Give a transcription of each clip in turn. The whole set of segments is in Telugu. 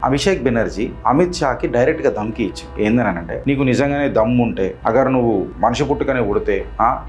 అభిషేక్ బెనర్జీ అమిత్ షాకి డైరెక్ట్గా ధమ్కి ఇచ్చి ఏందనంటే నీకు నిజంగానే దమ్ము ఉంటే అగర్ నువ్వు మనిషి పుట్టుకనే ఉడితే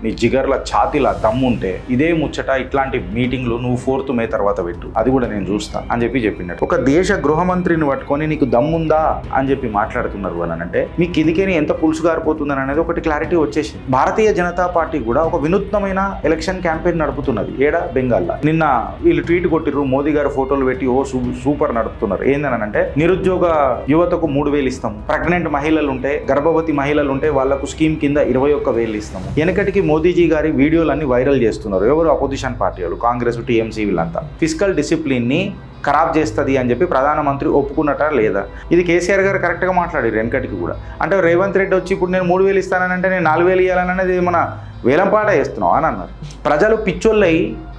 నీ జిగర్ల ఛాతీల దమ్ము ఉంటే ఇదే ముచ్చట ఇట్లాంటి మీటింగ్లు నువ్వు 4th మే తర్వాత పెట్టు, అది కూడా నేను చూస్తా అని చెప్పినట్టు. ఒక దేశ గృహమంత్రిని పట్టుకొని నీకు దమ్ముందా అని చెప్పి మాట్లాడుతున్నారు అని అంటే మీకు ఇదికేని ఎంత పులుసు గారిపోతుందని అనేది ఒకటి క్లారిటీ వచ్చేసింది. భారతీయ జనతా పార్టీ కూడా ఒక వినూత్నమైన ఎలక్షన్ క్యాంపెయిన్ నడుపుతున్నది ఏడా బెంగాల్లో. నిన్న వీళ్ళు ట్వీట్ కొట్టిర్రు, మోదీ గారు ఫోటోలు పెట్టి ఓ సూపర్ నడుపుతున్నారు. ఏందనంటే నిరుద్యోగ యువతకు 3,000 ఇస్తాము, ప్రెగ్నెంట్ మహిళలు ఉంటే గర్భవతి మహిళలు ఉంటే వాళ్లకు స్కీమ్ కింద 21,000 ఇస్తాము. వెనకటికి మోదీజీ గారి వీడియోలన్నీ వైరల్ చేస్తున్నారు ఎవరు అపోజిషన్ పార్టీ వాళ్ళు, కాంగ్రెస్ టీఎంసీ వీళ్ళంతా. ఫిజికల్ డిసిప్లిన్ ని ఖరాబ్ చేస్తుంది అని చెప్పి ప్రధానమంత్రి ఒప్పుకున్నట లేదా? ఇది కేసీఆర్ గారు కరెక్ట్గా మాట్లాడారు వెనకటికి కూడా. అంటే రేవంత్ రెడ్డి వచ్చి ఇప్పుడు నేను 3,000 ఇస్తానంటే నేను 4,000 ఇవ్వాలనేది ఏమన్నా వేలంపాట వేస్తున్నావు అని అన్నారు. ప్రజలు పిచ్చోళ్ళై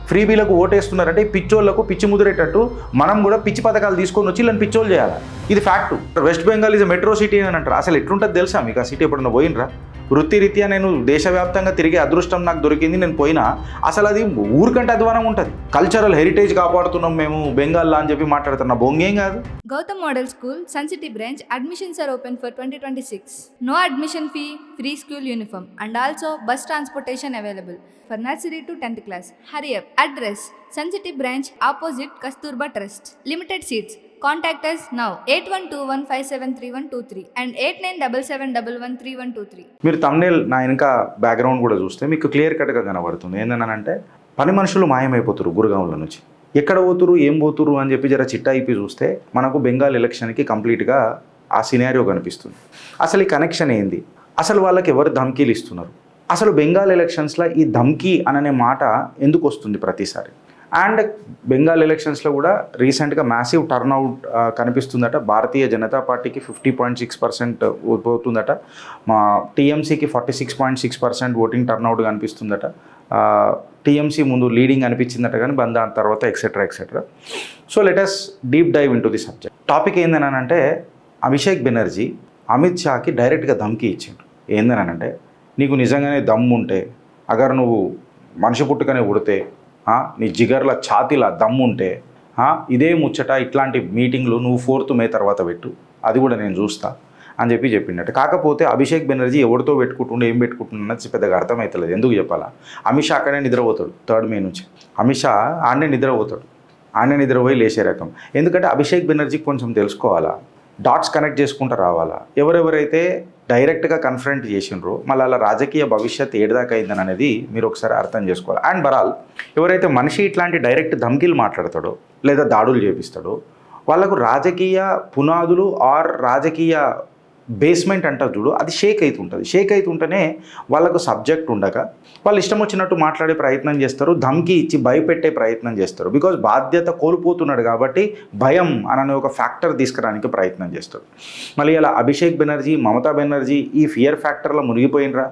ఫ్రీబీలకు ఓటేస్తున్నారంటే ఈ పిచ్చోళ్లకు పిచ్చి ముదిరేటట్టు మనం కూడా పిచ్చి పథకాలు తీసుకొని వచ్చి ఇలా పిచ్చోళ్ళు చేయాలి. ఇది fact. West Bengal is metro city అని అంటారు. అసలు ఎట్లుంటుంది తెలుసా మీకు ఆ సిటీ? ఎప్పుడన్నా పోయినరా? వృత్తిరీత్యా నేను దేశవ్యాప్తంగా తిరిగే అదృష్టం నాకు దొరికింది, నేను పోయినా. అసలు అది ఊరికంటే అధ్వానం ఉంటుంది. కల్చరల్ హెరిటేజ్ కాపాడుతున్నాం మేము బెంగాల్లో అని చెప్పి మాట్లాడుతున్నా. బొంగేం కాదు. Gautam Model School, Sun City branch, admissions are open for 2026. No admission fee, free school uniform and also bus transportation available for nursery to 10th class. Hurry up. Address: Sun City branch opposite Kasturba Trust. Limited seats. Contact us now 8121573123 and 8977113123. మీరు thumbnail నా వెనక బ్యాక్గ్రౌండ్ కూడా చూస్తే మీకు క్లియర్ కట్గా కనబడుతుంది. ఏంటంటే పని మనుషులు మాయమైపోతారు గురుగాంల నుంచి. ఎక్కడ పోతురు ఏం పోతురు అని చెప్పి జర చిట్టా ఇప్పి చూస్తే మనకు బెంగాల్ ఎలక్షన్కి కంప్లీట్గా ఆ సినారియో కనిపిస్తుంది. అసలు ఈ కనెక్షన్ ఏంది? అసలు వాళ్ళకి ఎవరు ధమ్కీలు ఇస్తున్నారు? అసలు బెంగాల్ ఎలక్షన్స్లో ఈ ధమ్కీ అనే మాట ఎందుకు వస్తుంది ప్రతిసారి? అండ్ బెంగాల్ ఎలక్షన్స్లో కూడా రీసెంట్గా మ్యాసివ్ టర్న్అవుట్ కనిపిస్తుందట. భారతీయ జనతా పార్టీకి 50.6% పోతుందట, మా టీఎంసీకి 46.6% ఓటింగ్ టర్న్అవుట్ కనిపిస్తుందట. టీఎంసీ ముందు లీడింగ్ అనిపించిందట కానీ దాని తర్వాత etcetera. So let's deep dive into the subject. Topic ఏందనంటే అభిషేక్ బెనర్జీ అమిత్ షాకి డైరెక్ట్గా ధమ్కీ ఇచ్చిండు. ఏందనంటే నీకు నిజంగానే దమ్ము ఉంటే అగర్ నువ్వు మనిషి పుట్టుకనే ఉడితే నీ జిగర్ల ఛాతీల దమ్ము ఉంటే ఇదే ముచ్చట ఇట్లాంటి మీటింగ్లు నువ్వు 4th మే తర్వాత పెట్టు, అది కూడా నేను చూస్తా అని చెప్పినట్టు. కాకపోతే అభిషేక్ బెనర్జీ ఎవరితో పెట్టుకుంటుండే ఏం పెట్టుకుంటున్నది పెద్దగా అర్థమవుతలేదు. ఎందుకు చెప్పాలా? అమిత్ షా అక్కడే నిద్రపోతాడు 3rd మే నుంచి. అమిత్ షా ఆడనే నిద్రపోతాడు, ఆడనే నిద్రపోయి లేచే రకం. ఎందుకంటే అభిషేక్ బెనర్జీకి కొంచెం తెలుసుకోవాలా, డాట్స్ కనెక్ట్ చేసుకుంటూ రావాలా. ఎవరెవరైతే డైరెక్ట్గా కన్ఫరెంట్ చేసినరో మళ్ళీ అలా రాజకీయ భవిష్యత్ ఏడుదాకా అయిందని అనేది మీరు ఒకసారి అర్థం చేసుకోవాలి. అండ్ బరాల్ ఎవరైతే మనిషి ఇట్లాంటి డైరెక్ట్ ధమ్కీలు మాట్లాడతాడో లేదా దాడులు చేపిస్తాడో వాళ్ళకు రాజకీయ పునాదులు ఆర్ రాజకీయ బేస్మెంట్ అంటారు చూడు, అది షేక్ అవుతుంటుంది. షేక్ అవుతుంటేనే వాళ్ళకు సబ్జెక్ట్ ఉండగా వాళ్ళు ఇష్టం వచ్చినట్టు మాట్లాడే ప్రయత్నం చేస్తారు, ధమ్కీ ఇచ్చి భయపెట్టే ప్రయత్నం చేస్తారు. బికాజ్ బాధ్యత కోల్పోతున్నాడు కాబట్టి భయం అనే ఒక ఫ్యాక్టర్ తీసుకురానికి ప్రయత్నం చేస్తారు. మళ్ళీ అలా అభిషేక్ బెనర్జీ, మమతా బెనర్జీ ఈ ఫియర్ ఫ్యాక్టర్లో మునిగిపోయినరా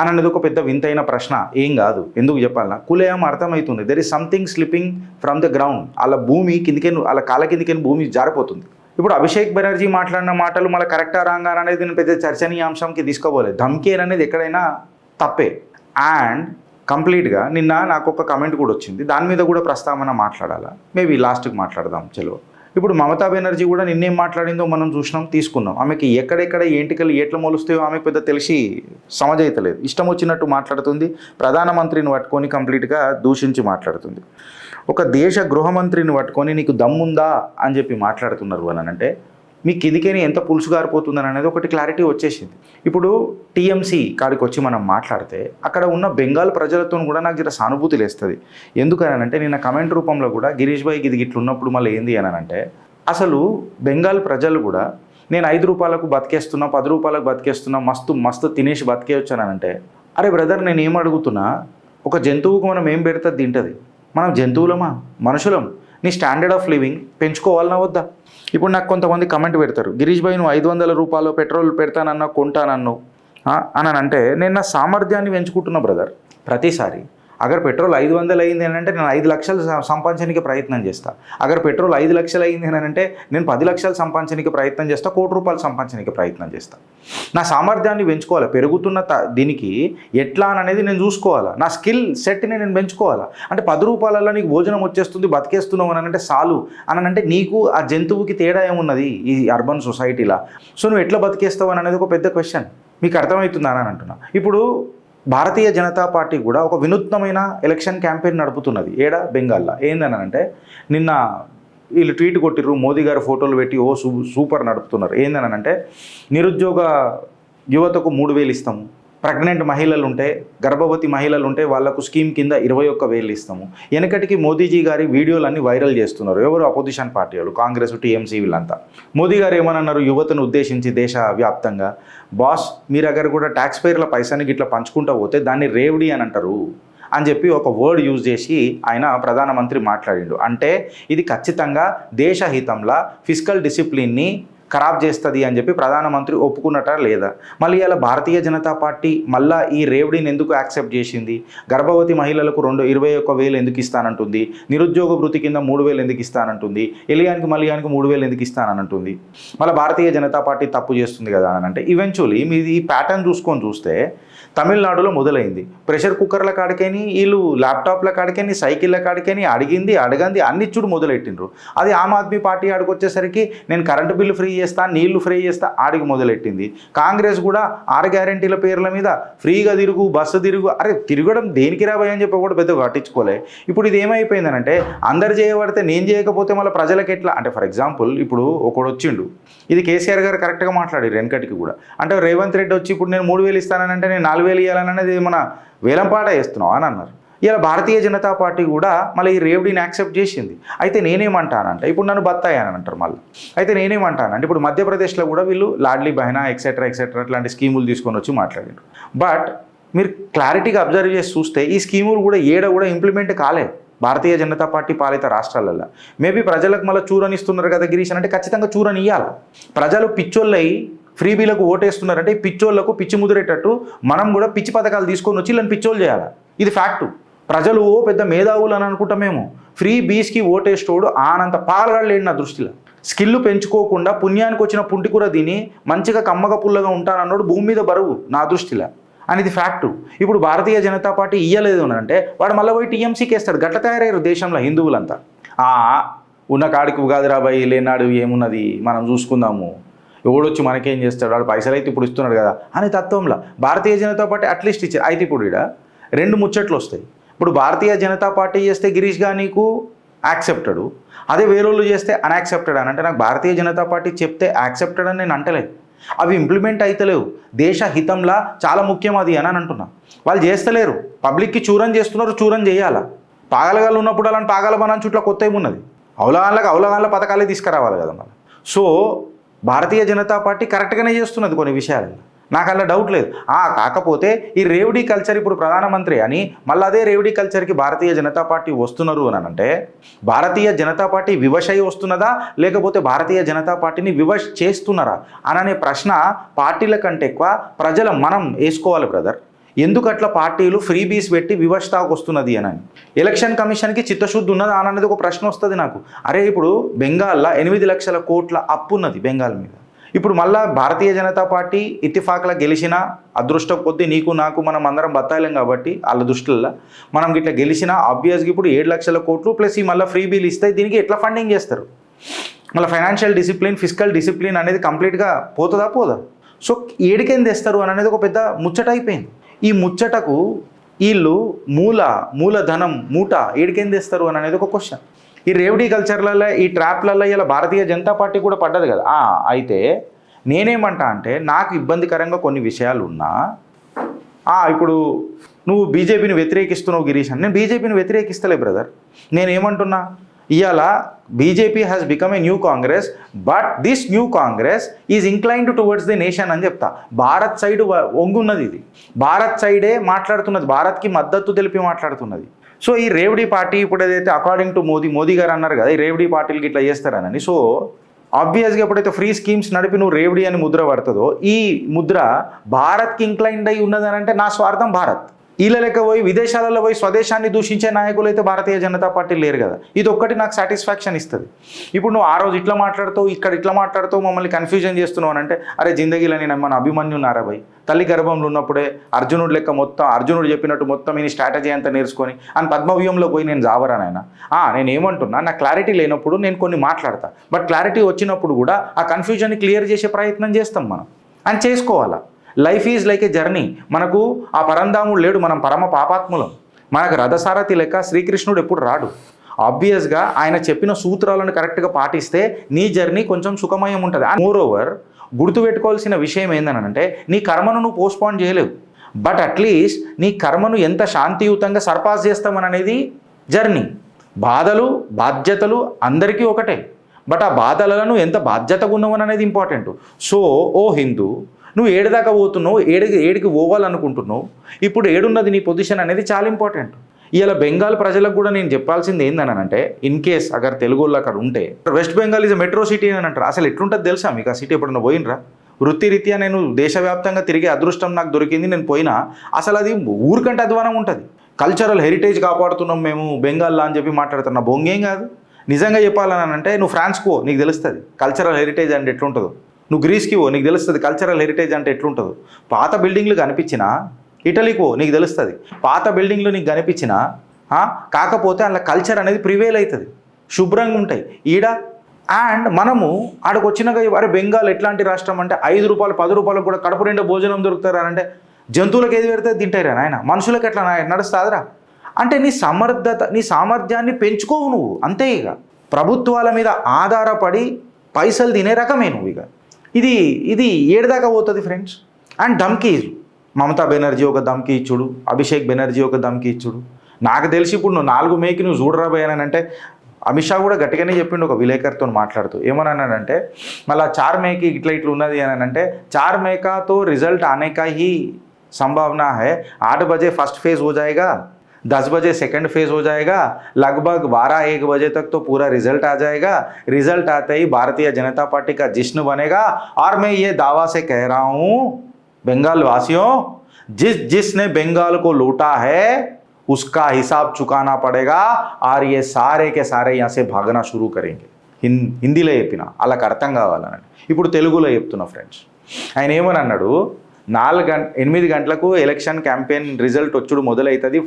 అని అనేది ఒక పెద్ద వింతైన ప్రశ్న. ఏం కాదు, ఎందుకు చెప్పాలన్నా కులేయం అర్థమవుతుంది. There is something slipping from the ground. అలా భూమి కిందికి అలా కాళ్ళ కిందికి భూమి జారిపోతుంది. ఇప్పుడు అభిషేక్ బెనర్జీ మాట్లాడిన మాటలు మళ్ళీ కరెక్టా రాంగా అనేది నేను పెద్ద చర్చనీయాంశంకి తీసుకోపోలేదు. ధమ్కీ అనేది ఎక్కడైనా తప్పే. అండ్ కంప్లీట్గా నిన్న నాకు ఒక కమెంట్ కూడా వచ్చింది, దాని మీద కూడా ప్రస్తావన మాట్లాడాలా, మేబీ లాస్ట్కి మాట్లాడదాం చలో. ఇప్పుడు మమతా బెనర్జీ కూడా నిన్నేం మాట్లాడిందో మనం చూసినాం, తీసుకున్నాం. ఆమెకి ఎక్కడెక్కడ ఏంటికలు ఎట్లా మొలుస్తాయో ఆమెకు పెద్ద తెలిసి సమజైతలేదు. ఇష్టం వచ్చినట్టు మాట్లాడుతుంది, ప్రధానమంత్రిని పట్టుకొని కంప్లీట్గా దూషించి మాట్లాడుతుంది. ఒక దేశ గృహమంత్రిని పట్టుకొని నీకు దమ్ముందా అని చెప్పి మాట్లాడుతున్నారు అని అంటే మీకు ఇదికేని ఎంత పులుసు గారిపోతుందని అనేది ఒకటి క్లారిటీ వచ్చేసింది. ఇప్పుడు టీఎంసీ కాడికి వచ్చి మనం మాట్లాడితే అక్కడ ఉన్న బెంగాల్ ప్రజలతో కూడా నాకు జర సానుభూతి లేస్తుంది. ఎందుకనంటే నిన్న కమెంట్ రూపంలో కూడా గిరీష్ భాయ్ ఇది ఇట్లున్నప్పుడు మళ్ళీ ఏంది అని అంటే అసలు బెంగాల్ ప్రజలు కూడా నేను 5 రూపాయలకు బతికేస్తున్నా, 10 రూపాయలకు బతికేస్తున్నా, మస్తు తినేసి బతికేయచ్చు అని అంటే అరే బ్రదర్ నేను ఏం అడుగుతున్నా, ఒక జంతువుకు మనం ఏం పెడితే తింటుంది? మనం జంతువులమా మనుషులం? నీ స్టాండర్డ్ ఆఫ్ లివింగ్ పెంచుకోవాలన్నా వద్దా? ఇప్పుడు నాకు కొంతమంది కమెంట్ పెడతారు, గిరీష్ భాయ్ నువ్వు 500 రూపాయలు పెట్రోల్ పెడతానన్నా కొంటానన్నావు అని అంటే నేను నా సామర్థ్యాన్ని పెంచుకుంటున్నా బ్రదర్. ప్రతిసారి అగర్ పెట్రోల్ 500 అయింది అని అంటే నేను 5 లక్షలు సంపాదించడానికి ప్రయత్నం చేస్తా. అగర్ పెట్రోల్ 5 లక్షలు అయింది అని అంటే నేను 10 లక్షలు సంపాదించడానికి ప్రయత్నం చేస్తా, ₹1 కోటి సంపాదించడానికి ప్రయత్నం చేస్తా. నా సామర్థ్యాన్ని పెంచుకోవాలి, పెరుగుతున్న దీనికి ఎట్లా అనేది నేను చూసుకోవాలా, నా స్కిల్ సెట్ని నేను పెంచుకోవాలా. అంటే ₹10 నీకు భోజనం వచ్చేస్తుంది, బతికేస్తున్నావు అని అంటే చాలు అని అంటే నీకు ఆ జంతువుకి తేడా ఏమున్నది ఈ అర్బన్ సొసైటీలా? సో నువ్వు ఎట్లా బతికేస్తావు అనేది ఒక పెద్ద క్వశ్చన్. మీకు అర్థమవుతుందా అని అంటున్నా. ఇప్పుడు భారతీయ జనతా పార్టీ కూడా ఒక వినూత్నమైన ఎలక్షన్ క్యాంపెయిన్ నడుపుతున్నది. బెంగాల్లో ఏందని అంటే నిన్న వీళ్ళు ట్వీట్ కొట్టిర్రు, మోదీ గారు ఫోటోలు పెట్టి సూపర్ నడుపుతున్నారు. ఏందని అంటే నిరుద్యోగ యువతకు 3,000 ఇస్తాము, ప్రెగ్నెంట్ మహిళలు ఉంటే, గర్భవతి మహిళలు ఉంటే వాళ్లకు స్కీమ్ కింద 21,000 ఇస్తాము. వెనకటికి మోదీజీ గారి వీడియోలన్నీ వైరల్ చేస్తున్నారు ఎవరు? అపోజిషన్ పార్టీ వాళ్ళు, కాంగ్రెస్, టీఎంసీ వీళ్ళంతా. మోదీ గారు ఏమన్నారు యువతను ఉద్దేశించి దేశవ్యాప్తంగా, బాస్ మీరు అగర్ కూడా ట్యాక్స్ పేర్ల పైసానికి ఇట్లా పంచుకుంటూ పోతే దాన్ని రేవడి అని అంటారు అని చెప్పి ఒక వర్డ్ యూజ్ చేసి ఆయన ప్రధానమంత్రి మాట్లాడిండు. అంటే ఇది ఖచ్చితంగా దేశహితంలా ఫిస్కల్ డిసిప్లిన్ని ఖరాబ్ చేస్తుంది అని చెప్పి ప్రధానమంత్రి ఒప్పుకున్నట లేదా? మళ్ళీ ఇలా భారతీయ జనతా పార్టీ మళ్ళీ ఈ రేవడిని ఎందుకు యాక్సెప్ట్ చేసింది? గర్భవతి మహిళలకు 21,000 ఎందుకు ఇస్తానంటుంది? నిరుద్యోగ వృత్తి కింద 3,000 ఎందుకు ఇస్తానంటుంది? ఎలియానికి మలియానికి 3,000 ఎందుకు ఇస్తానంటుంది? మళ్ళీ భారతీయ జనతా పార్టీ తప్పు చేస్తుంది కదా అని అంటే ఈవెన్చువలీ మీది ఈ ప్యాటర్న్ చూస్తే తమిళనాడులో మొదలైంది. ప్రెషర్ కుక్కర్ల కాడికని, వీళ్ళు ల్యాప్టాప్ల కాడికని, సైకిళ్ళ కాడికని అడిగింది అన్ని చూడు మొదలెట్టిండ్రు. అది ఆమ్ ఆద్మీ పార్టీ ఆడికి వచ్చేసరికి నేను కరెంటు బిల్లు ఫ్రీ చేస్తా, నీళ్లు ఫ్రీ చేస్తా ఆడికి మొదలెట్టింది. కాంగ్రెస్ కూడా 6 గ్యారెంటీల పేర్ల మీద ఫ్రీగా తిరుగు, బస్సు తిరుగు, అరే తిరగడం దేనికి రాబోయే అని చెప్పి కూడా పెద్దగా పట్టించుకోలే. ఇప్పుడు ఇది ఏమైపోయిందనంటే అందరు చేయబడితే నేను చేయకపోతే మళ్ళీ ప్రజలకు ఎట్లా అంటే, ఫర్ ఎగ్జాంపుల్ ఇప్పుడు ఒకడు వచ్చిండు, ఇది కేసీఆర్ గారు కరెక్ట్గా మాట్లాడారు వెనకటికి కూడా. అంటే రేవంత్ రెడ్డి వచ్చి ఇప్పుడు నేను 3,000 ఇస్తానంటే నేను 4,000 ఇవ్వాలనేది మన వేలంపాట వేస్తున్నావు అని అన్నారు. ఇలా భారతీయ జనతా పార్టీ కూడా మళ్ళీ ఈ రేవడిని యాక్సెప్ట్ చేసింది. అయితే నేనేమంటానంటే ఇప్పుడు నన్ను బత్తాయి అని అంటారు మళ్ళీ. అయితే నేనేమంటానంటే ఇప్పుడు మధ్యప్రదేశ్లో కూడా వీళ్ళు లాడ్లీ బహనా ఎక్సెట్రా ఇట్లాంటి స్కీములు తీసుకొని వచ్చి మాట్లాడారు. బట్ మీరు క్లారిటీగా అబ్జర్వ్ చేసి చూస్తే ఈ స్కీములు కూడా కూడా ఇంప్లిమెంట్ కాలే భారతీయ జనతా పార్టీ పాలిత రాష్ట్రాలలో. మేబీ ప్రజలకు మళ్ళీ చూరనిస్తున్నారు కదా గిరీష్ అంటే ఖచ్చితంగా చూరని ఇవ్వాలి. ప్రజలు పిచ్చోళ్ళై ఫ్రీబీలకు ఓటేస్తున్నారంటే ఈ పిచ్చోళ్లకు పిచ్చి ముదిరేటట్టు మనం కూడా పిచ్చి పథకాలు తీసుకొని వచ్చి వీళ్ళని పిచ్చోళ్ళు చేయాలి. ఇది ఫ్యాక్టు. ప్రజలు పెద్ద మేధావులు అని అనుకుంటామేమో, ఫ్రీ బీస్కి ఓటేస్తోడు ఆనంత పాల్గాడు లేడు నా దృష్టిలో. స్కిల్ పెంచుకోకుండా పుణ్యానికి వచ్చిన పుంటికూర తిని మంచిగా కమ్మగా పుల్లగా ఉంటానన్నాడు భూమి మీద బరువు నా దృష్టిలో అనేది ఫ్యాక్టు. ఇప్పుడు భారతీయ జనతా పార్టీ ఇయ్యలేదు అని అంటే వాడు మళ్ళీ పోయి టీఎంసీకి వేస్తాడు. గట్ల తయారయ్యారు దేశంలో హిందువులంతా. ఉన్న కాడికి ఉగాది రాబాయి లేనాడు ఏమున్నది మనం చూసుకుందాము, ఎవడొచ్చి మనకేం చేస్తాడు, వాడు పైసలు అయితే ఇప్పుడు ఇస్తున్నాడు కదా అనే తత్వంలో భారతీయ జనతా పార్టీ అట్లీస్ట్ ఇచ్చారు. అయితే ఇప్పుడు ఇక్కడ 2 ముచ్చట్లు వస్తాయి. ఇప్పుడు భారతీయ జనతా పార్టీ చేస్తే గిరీష్గా నీకు యాక్సెప్టెడ్, అదే వేరేళ్ళు చేస్తే అన్యాక్సెప్టెడ్ అని అంటే నాకు భారతీయ జనతా పార్టీ చెప్తే యాక్సెప్టెడ్ అని నేను అంటలేదు. అవి ఇంప్లిమెంట్ అయితలేవు. దేశ హితంలా చాలా ముఖ్యం అది అని అంటున్నా. వాళ్ళు చేస్తలేరు, పబ్లిక్కి చూరం చేస్తున్నారు. చూరం చేయాలా? పాగలగాళ్ళు ఉన్నప్పుడు అలాంటి పాగలబనాన్ని చుట్ల కొత్త ఏమున్నది? అవలగాళ్ళ పథకాలే తీసుకురావాలి కదా మళ్ళీ. సో భారతీయ జనతా పార్టీ కరెక్ట్గానే చేస్తున్నది కొన్ని విషయాలు, నాకు అలా డౌట్ లేదు. కాకపోతే ఈ రేవడీ కల్చర్ ఇప్పుడు ప్రధానమంత్రి అని మళ్ళీ అదే రేవడీ కల్చర్కి భారతీయ జనతా పార్టీ వస్తున్నారు అని అంటే భారతీయ జనతా పార్టీ వివశ అయి వస్తున్నదా లేకపోతే భారతీయ జనతా పార్టీని వివశ చేస్తున్నారా అనే ప్రశ్న పార్టీల కంటే ఎక్కువ ప్రజల మనం వేసుకోవాలి బ్రదర్. ఎందుకట్లా పార్టీలు ఫ్రీబీస్ పెట్టి వివక్షతాకు వస్తున్నది అని ఎలక్షన్ కమిషన్కి చిత్తశుద్ధి ఉన్నదా అనేది ఒక ప్రశ్న వస్తుంది నాకు. అరే ఇప్పుడు బెంగాల్లో 8 లక్షల కోట్ల అప్పు ఉన్నది బెంగాల్ మీద. ఇప్పుడు మళ్ళీ భారతీయ జనతా పార్టీ ఇత్తిఫాక్లా గెలిచినా అదృష్టం కొద్దీ నీకు నాకు మనం అందరం బతాయిలేం కాబట్టి వాళ్ళ దృష్టిల్లో మనం ఇట్లా గెలిచినా ఆబ్వియస్గా ఇప్పుడు 7 లక్షల కోట్లు ప్లస్ ఈ మళ్ళీ ఫ్రీ బిల్ ఇస్తాయి. దీనికి ఎట్లా ఫండింగ్ చేస్తారు? మళ్ళీ ఫైనాన్షియల్ డిసిప్లిన్, ఫిజికల్ డిసిప్లిన్ అనేది కంప్లీట్గా పోదా? సో ఏడికేం తెస్తారు అని అనేది ఒక పెద్ద ముచ్చట అయిపోయింది. ఈ ముచ్చటకు వీళ్ళు మూలధనం మూట ఏడికేం తెస్తారు అని అనేది ఒక క్వశ్చన్. ఈ రేవడీ కల్చర్లలో ఈ ట్రాప్లలో ఇలా భారతీయ జనతా పార్టీ కూడా పడ్డది కదా. అయితే నేనేమంటా అంటే నాకు ఇబ్బందికరంగా కొన్ని విషయాలు ఉన్నా ఇప్పుడు నువ్వు బీజేపీని వ్యతిరేకిస్తున్నావు గిరీష్ అని. నేను బీజేపీని వ్యతిరేకిస్తలే బ్రదర్. నేనేమంటున్నా ఇవాళ BJP has become a new Congress but this new Congress is inclined towards the nation అని చెప్తా. భారత్ సైడ్ ఒంగున్నది, ఇది భారత్ సైడే మాట్లాడుతున్నది, భారత్కి మద్దతు తెలిపి మాట్లాడుతున్నది. సో ఈ రేవడీ పార్టీ ఇప్పుడు ఏదైతే అకార్డింగ్ టు మోదీ గారు అన్నారు కదా ఈ రేవడీ పార్టీలకి ఇట్లా చేస్తారనని. సో ఆబ్వియస్గా ఎప్పుడైతే ఫ్రీ స్కీమ్స్ నడిపి నువ్వు రేవడీ అని ముద్ర పడుతుందో ఈ ముద్ర భారత్కి ఇంక్లైన్డ్ అయి ఉన్నదని అంటే నా స్వార్థం భారత్. వీళ్ళ లెక్క పోయి విదేశాలలో పోయి స్వదేశాన్ని దూషించే నాయకులు అయితే భారతీయ జనతా పార్టీ లేరు కదా. ఇది ఒక్కటి నాకు సాటిస్ఫాక్షన్ ఇస్తుంది. ఇప్పుడు నువ్వు ఆ రోజు ఇట్లా మాట్లాడుతావు, ఇక్కడ ఇట్లా మాట్లాడుతావు, మమ్మల్ని కన్ఫ్యూజన్ చేస్తున్నావు అంటే, అరే జిందగీలో నేను మన అభిమన్యు నారాబాయ్ తల్లి గర్భంలో ఉన్నప్పుడే అర్జునుడు లెక్క మొత్తం అర్జునుడు చెప్పినట్టు మొత్తం ఈ స్ట్రాటజీ అంతా నేర్చుకొని అని పద్మవ్యూహంలో పోయి నేను జావరానైనా. నేను ఏమంటున్నా, నాకు క్లారిటీ లేనప్పుడు నేను కొన్ని మాట్లాడతా, బట్ క్లారిటీ వచ్చినప్పుడు కూడా ఆ కన్ఫ్యూజన్ని క్లియర్ చేసే ప్రయత్నం చేస్తాం మనం అని చేసుకోవాలా. Life is like A journey. మనకు ఆ పరంధాముడు లేడు, మనం పరమ పాపాత్ములం. మనకు రథసారథి లెక్క శ్రీకృష్ణుడు ఎప్పుడు రాడు. ఆబ్వియస్గా ఆయన చెప్పిన సూత్రాలను కరెక్ట్గా పాటిస్తే నీ జర్నీ కొంచెం సుఖమయం ఉంటుంది. మోర్ ఓవర్ గుర్తుపెట్టుకోవాల్సిన విషయం ఏంటనంటే, నీ కర్మను నువ్వు పోస్ట్పోన్ చేయలేవు, బట్ అట్లీస్ట్ నీ కర్మను ఎంత శాంతియుతంగా సర్పాస్ చేస్తామని అనేది జర్నీ. బాధలు బాధ్యతలు అందరికీ ఒకటే, బట్ ఆ బాధలను ఎంత బాధ్యతగా ఉన్నామని అనేది ఇంపార్టెంట్. సో ఓ హిందూ, నువ్వు ఏడుదాకా పోతున్నావు, ఏడికి పోవాలనుకుంటున్నావు, ఇప్పుడు ఏడున్నది నీ పొజిషన్ అనేది చాలా ఇంపార్టెంట్. ఇలా బెంగాల్ ప్రజలకు కూడా నేను చెప్పాల్సింది ఏందనంటే, ఇన్ కేస్ అగర్ తెలుగు వాళ్ళు అక్కడ ఉంటే, west Bengal is metro city అని అంటారు. అసలు ఎట్లుంటుంది తెలుసా మీకు ఆ సిటీ? ఎప్పుడన్నా పోయినరా? వృత్తిరీత్యా నేను దేశవ్యాప్తంగా తిరిగే అదృష్టం నాకు దొరికింది, నేను పోయినా. అసలు అది ఊరికంటే అధ్వానం ఉంటుంది. కల్చరల్ హెరిటేజ్ కాపాడుతున్నాం మేము బెంగాల్లో అని చెప్పి మాట్లాడుతున్నా. బొంగేం కాదు. నిజంగా చెప్పాలని అంటే, నువ్వు ఫ్రాన్స్కి పో, నీకు తెలుస్తుంది కల్చరల్ హెరిటేజ్ అంటే ఎట్లుంటుందో. నువ్వు గ్రీస్కి పో, నీకు తెలుస్తుంది కల్చరల్ హెరిటేజ్ అంటే ఎట్లుంటుందో. పాత బిల్డింగ్లు కనిపించినా ఇటలీకి పో, నీకు తెలుస్తుంది పాత బిల్డింగ్లు నీకు కనిపించినా. కాకపోతే అలా కల్చర్ అనేది ప్రివేల్ అవుతుంది, శుభ్రంగా ఉంటాయి ఈడ. అండ్ మనము ఆడకు వచ్చినాక, అరే బెంగాల్ ఎట్లాంటి రాష్ట్రం అంటే, 5 రూపాయలు 10 రూపాయలకు కూడా కడుపు నిండా భోజనం దొరుకుతారా అంటే, జంతువులకు ఏది పెడితే తింటారా నాయన, మనుషులకు ఎట్లా నడుస్తుందిరా అంటే, నీ సమర్థత నీ సామర్థ్యాన్ని పెంచుకోవు నువ్వు అంతే. ఇక ప్రభుత్వాల మీద ఆధారపడి పైసలు తినే రకమే నువ్వు. ఇక ఇది ఏడుదాకా పోతుంది ఫ్రెండ్స్. అండ్ ధమ్కీ, మమతా బెనర్జీ ఒక ధమ్కీ ఇచ్చుడు, అభిషేక్ బెనర్జీ ఒక ధమ్కీ ఇచ్చుడు. నాకు తెలిసి ఇప్పుడు నువ్వు 4 మేకి నువ్వు చూడరాబోయానంటే, అమిత్ షా కూడా గట్టిగానే చెప్పిండు ఒక విలేకరితో మాట్లాడుతూ. ఏమన్నానంటే, మళ్ళీ 4 మేకి ఇట్లా ఉన్నది అని అంటే, 4 మేకాతో రిజల్ట్ ఆనేకా హీ సంభావన హై. 8 बजे फर्स्ट फेज हो जाएगा, 10 बजे सेकंड फेज हो जाएगा, लगभग 12-1 बजे तक तो पूरा रिजल्ट आ जाएगा. रिजल्ट आते ही भारतीय जनता पार्टी का जश्न बनेगा. और मैं ये दावा से कह रहा हूँ बंगाल वासियों, जिसने बंगाल को लूटा है उसका हिसाब चुकाना पड़ेगा. और ये सारे के सारे यहाँ से भागना शुरू करेंगे. హిందీలో చెప్పిన వాళ్ళకి అర్థం కావాలని. ఇప్పుడు తెలుగులో చెప్తున్నా ఫ్రెండ్స్. ఆయన ఏమని అన్నాడు, 8 గంటలకు ఎలక్షన్ క్యాంపెయిన్ రిజల్ట్ వచ్చుడు మొదలవుతుంది.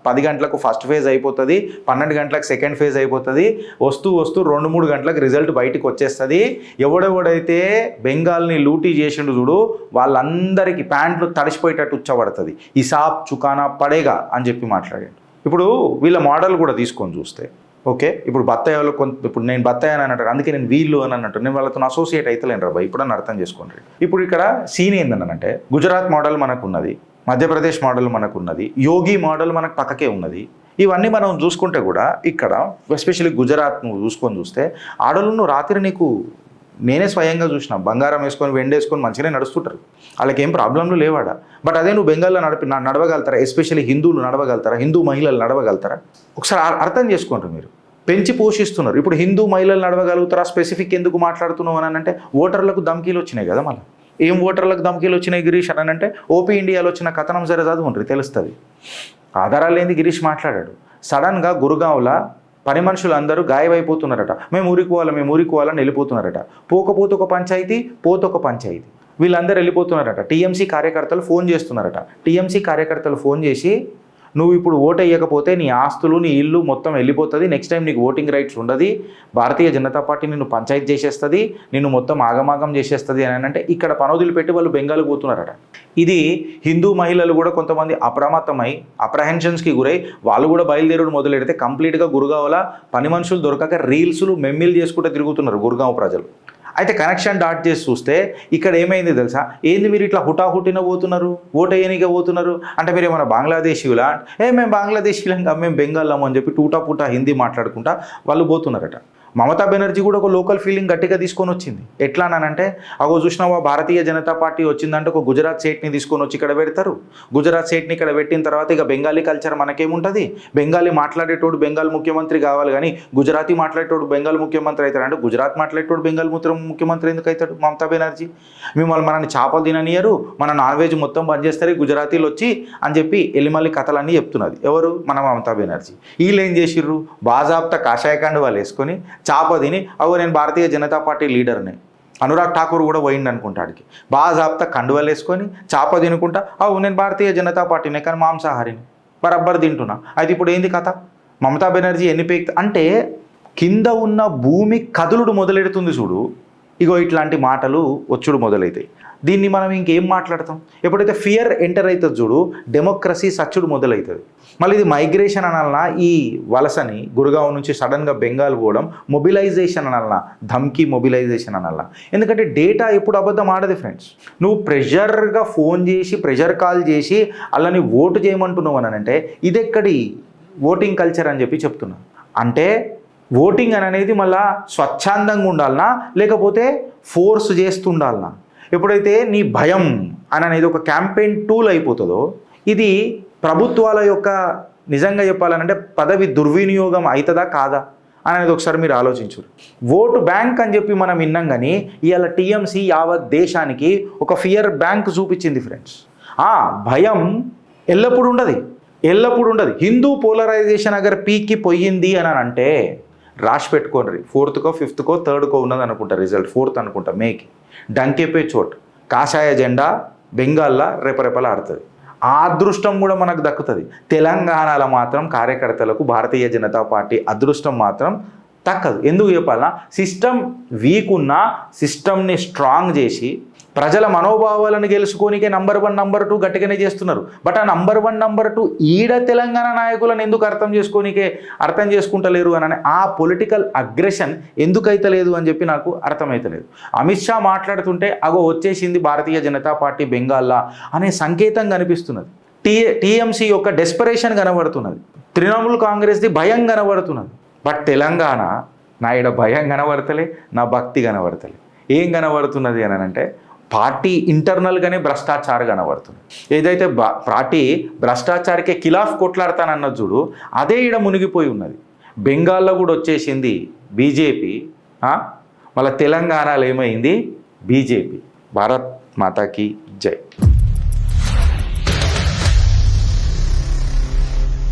10 గంటలకు ఫస్ట్ ఫేజ్ అయిపోతుంది, 12 గంటలకు సెకండ్ ఫేజ్ అయిపోతుంది. వస్తూ 2-3 గంటలకు రిజల్ట్ బయటికి వచ్చేస్తుంది. ఎవడెవడైతే బెంగాల్ని లూటీ చేసిండు చూడు, వాళ్ళందరికీ ప్యాంట్లు తడిసిపోయేటట్టు ఉచ్చబడుతుంది. హిసాబ్ చుకానా పడేగా అని చెప్పి మాట్లాడాడు. ఇప్పుడు వీళ్ళ మోడల్ కూడా తీసుకొని చూస్తే, ఓకే, ఇప్పుడు బత్తాయిలో ఇప్పుడు నేను బత్తాయి అని అంటారు, అందుకే నేను వీళ్ళు అని అన్నట్టు నేను వాళ్ళతో అసోసియేట్ అవుతలేను రా బాయ్. ఇప్పుడు అని అర్థం చేసుకోండి. ఇప్పుడు ఇక్కడ సీన్ ఏందనంటే, గుజరాత్ మోడల్ మనకు ఉన్నది, మధ్యప్రదేశ్ మోడల్ మనకు ఉన్నది, యోగి మోడల్ మనకు పక్కకే ఉన్నది. ఇవన్నీ మనం చూసుకుంటే కూడా ఇక్కడ ఎస్పెషల్లీ గుజరాత్ నువ్వు చూస్తే, ఆడోళ్ళు రాత్రి నీకు నేనే స్వయంగా చూసిన, బంగారం వేసుకొని వెండేసుకొని మంచిగానే నడుస్తుంటారు, వాళ్ళకి ఏం ప్రాబ్లంలు లేవాడా. బట్ అదే నువ్వు బెంగాల్లో నడవగలుగుతారా? ఎస్పెషల్లీ హిందువులు నడవగలుగుతారా? హిందూ మహిళలు నడవగలుగుతారా? ఒకసారి అర్థం చేసుకుంటారు. మీరు పెంచి పోషిస్తున్నారు. ఇప్పుడు హిందూ మహిళలు నడవగలుగుతారా? స్పెసిఫిక్ ఎందుకు మాట్లాడుతున్నావు అని అంటే, ఓటర్లకు ధమ్కీలు వచ్చినాయి కదా. మళ్ళీ ఏం ఓటర్లకు ధమ్కీలు వచ్చినాయి గిరీష్ అని అంటే, ఓపీ ఇండియాలో వచ్చిన కథనం జర చదువుండ్రి తెలుస్తుంది. ఆధారాలు ఏంది గిరీష్ మాట్లాడాడు. సడన్గా గురుగాంలో పని మనుషులు అందరూ గాయమైపోతున్నారట. మేము ఊరికి పోవాలని వెళ్ళిపోతున్నారట. పోకపోతే ఒక పంచాయతీ, పోతొక పంచాయతీ, వీళ్ళందరూ వెళ్ళిపోతున్నారట. టీఎంసీ కార్యకర్తలు ఫోన్ చేస్తున్నారట. టీఎంసీ కార్యకర్తలు ఫోన్ చేసి, నువ్వు ఇప్పుడు ఓటు వేయకపోతే నీ ఆస్తులు నీ ఇల్లు మొత్తం వెళ్ళిపోతుంది, నెక్స్ట్ టైం నీకు ఓటింగ్ రైట్స్ ఉండదు, భారతీయ జనతా పార్టీ నిన్ను పంచాయతీ చేసేస్తుంది, నిన్ను మొత్తం ఆగమాగం చేసేస్తుంది అని అంటే, ఇక్కడ పనోదులు పెట్టి వాళ్ళు బెంగాల్కి పోతున్నారట. ఇది హిందూ మహిళలు కూడా కొంతమంది అప్రమత్తమై అప్రహెన్షన్స్కి గురై వాళ్ళు కూడా బయలుదేరుడు మొదలెడితే కంప్లీట్గా గురుగాంలో పని మనుషులు దొరకక రీల్స్లు మెమ్మిలు చేసుకుంటూ తిరుగుతున్నారు గురుగాం ప్రజలు. అయితే కనెక్షన్ డాట్ చేసి చూస్తే ఇక్కడ ఏమైంది తెలుసా? ఏంది మీరు ఇట్లా హుటాహుటిన పోతున్నారు, ఓటయ్యనిగా పోతున్నారు అంటే, మీరు ఏమైనా బంగ్లాదేశీలా? మేము బంగ్లాదేశీలంగా మేము బెంగాల్లో అని చెప్పి టూటా పుటా హిందీ మాట్లాడుకుంటా వాళ్ళు పోతున్నారట. మమతా బెనర్జీ కూడా ఒక లోకల్ ఫీలింగ్ గట్టిగా తీసుకొని వచ్చింది. ఎట్లా అనంటే అగో చూసినావా భారతీయ జనతా పార్టీ వచ్చిందంటే ఒక గుజరాత్ స్టేట్ని తీసుకొని వచ్చి ఇక్కడ పెడతారు. గుజరాత్ స్టేట్ని ఇక్కడ పెట్టిన తర్వాత ఇక బెంగాలీ కల్చర్ మనకేముంటుంది, బెంగాలీ మాట్లాడేటోడు బెంగాల్ ముఖ్యమంత్రి కావాలి కానీ గుజరాతీ మాట్లాడేటోడు బెంగాల్ ముఖ్యమంత్రి అవుతాడు. అంటే గుజరాత్ మాట్లాడేటోడు బెంగాల్ ముఖ్యమంత్రి ఎందుకు అవుతాడు మమతా బెనర్జీ? మనల్ని చేపలు తిననియరు, మన నాన్ వెజ్ మొత్తం బంద్ చేస్తారు గుజరాతీలు వచ్చి అని చెప్పి ఎల్లిమల్లి కథలన్నీ చెప్తున్నది ఎవరు? మన మమతా బెనర్జీ. వీళ్ళు ఏం చేసిర్రు, బాజాబ్తా కాషాయకాండ్ వాళ్ళు వేసుకొని చాప తిని అవు నేను భారతీయ జనతా పార్టీ లీడర్ని, అనురాగ్ ఠాకూర్ కూడా పోయింది అనుకుంటాడికి, బాజాబ్తా కండువలు వేసుకొని చాప తినుకుంటా అవు నేను భారతీయ జనతా పార్టీనే కానీ మాంసాహారిని బరబ్బర్ తింటున్నా. అయితే ఇప్పుడు ఏంది కథ? మమతా బెనర్జీ ఎన్ని పేక్ అంటే కింద ఉన్న భూమి కదులుడు మొదలెడుతుంది చూడు, ఇగో ఇట్లాంటి మాటలు వచ్చుడు మొదలవుతాయి. దీన్ని మనం ఇంకేం మాట్లాడతాం? ఎప్పుడైతే ఫియర్ ఎంటర్ అవుతుంది చూడు, డెమోక్రసీ సచ్చుడు మొదలవుతుంది. మళ్ళీ ఇది మైగ్రేషన్ అనాలన్నా, ఈ వలసని గురుగావ్ నుంచి సడన్గా బెంగాల్ పోవడం మొబిలైజేషన్ అనాలన్నా, ధమ్కీ మొబిలైజేషన్ అనాలన్నా. ఎందుకంటే డేటా ఎప్పుడు అబద్ధం ఆడదు ఫ్రెండ్స్. నువ్వు ప్రెషర్గా ఫోన్ చేసి ప్రెషర్ కాల్ చేసి అలాని ఓటు చేయమంటున్నావు అని అంటే ఇదెక్కడి ఓటింగ్ కల్చర్ అని చెప్పి చెప్తున్నా. అంటే ఓటింగ్ అనేది మళ్ళా స్వచ్ఛందంగా ఉండాలనా లేకపోతే ఫోర్స్ చేస్తుండాలనా? ఎప్పుడైతే నీ భయం అనేది ఒక క్యాంపెయిన్ టూల్ అయిపోతుందో, ఇది ప్రభుత్వాల యొక్క నిజంగా చెప్పాలనంటే పదవి దుర్వినియోగం అవుతుందా కాదా అనేది ఒకసారి మీరు ఆలోచించరు. ఓటు బ్యాంక్ అని చెప్పి మనం విన్నాం కానీ ఇవాళ టీఎంసీ యావత్ దేశానికి ఒక ఫియర్ బ్యాంక్ చూపించింది ఫ్రెండ్స్. భయం ఎల్లప్పుడు ఉండదు. హిందూ పోలరైజేషన్ అగర్ పీక్కి పోయింది అని అంటే రాసి పెట్టుకోండి, 4th, 5th, 3rd ఉన్నది అనుకుంటా రిజల్ట్, 4th అనుకుంటా మేకి. డంకేపే చోట్ కాషాయ జెండా బెంగాల్లో రెపరెపలాడుతుంది. ఆ అదృష్టం కూడా మనకు దక్కుతుంది. తెలంగాణలో మాత్రం కార్యకర్తలకు భారతీయ జనతా పార్టీ అదృష్టం మాత్రం దక్కదు. ఎందుకు చెప్పాలన్నా, సిస్టమ్ వీక్ ఉన్నా సిస్టమ్ని స్ట్రాంగ్ చేసి ప్రజల మనోభావాలను గెలుచుకోనికే నంబర్ 1, నంబర్ 2 గట్టిగానే చేస్తున్నారు. బట్ ఆ నంబర్ 1, నంబర్ 2 ఈడ తెలంగాణ నాయకులను ఎందుకు అర్థం చేసుకుంటలేరు అని ఆ పొలిటికల్ అగ్రెషన్ ఎందుకైతే లేదు అని చెప్పి నాకు అర్థమైతలేదు. అమిత్ షా మాట్లాడుతుంటే అగో వచ్చేసింది భారతీయ జనతా పార్టీ బెంగాల్లా అనే సంకేతం కనిపిస్తున్నది. టీఎంసీ యొక్క డెస్పరేషన్ కనబడుతున్నది, తృణమూల్ కాంగ్రెస్ది భయం కనబడుతున్నది. బట్ తెలంగాణ నా ఈడ భయం కనబడతలే, నా భక్తి కనబడతలే. ఏం కనబడుతున్నది అని అంటే పార్టీ ఇంటర్నల్గానే భ్రష్టాచారం కనబడుతుంది. ఏదైతే పార్టీ భ్రష్టాచారకే ఖిలాఫ్ కొట్లాడతానన్నది చూడు, అదే ఈడ మునిగిపోయి ఉన్నది. బెంగాల్లో కూడా వచ్చేసింది బీజేపీ, మళ్ళీ తెలంగాణలో ఏమైంది బీజేపీ. భారత్ మాతాకి జై.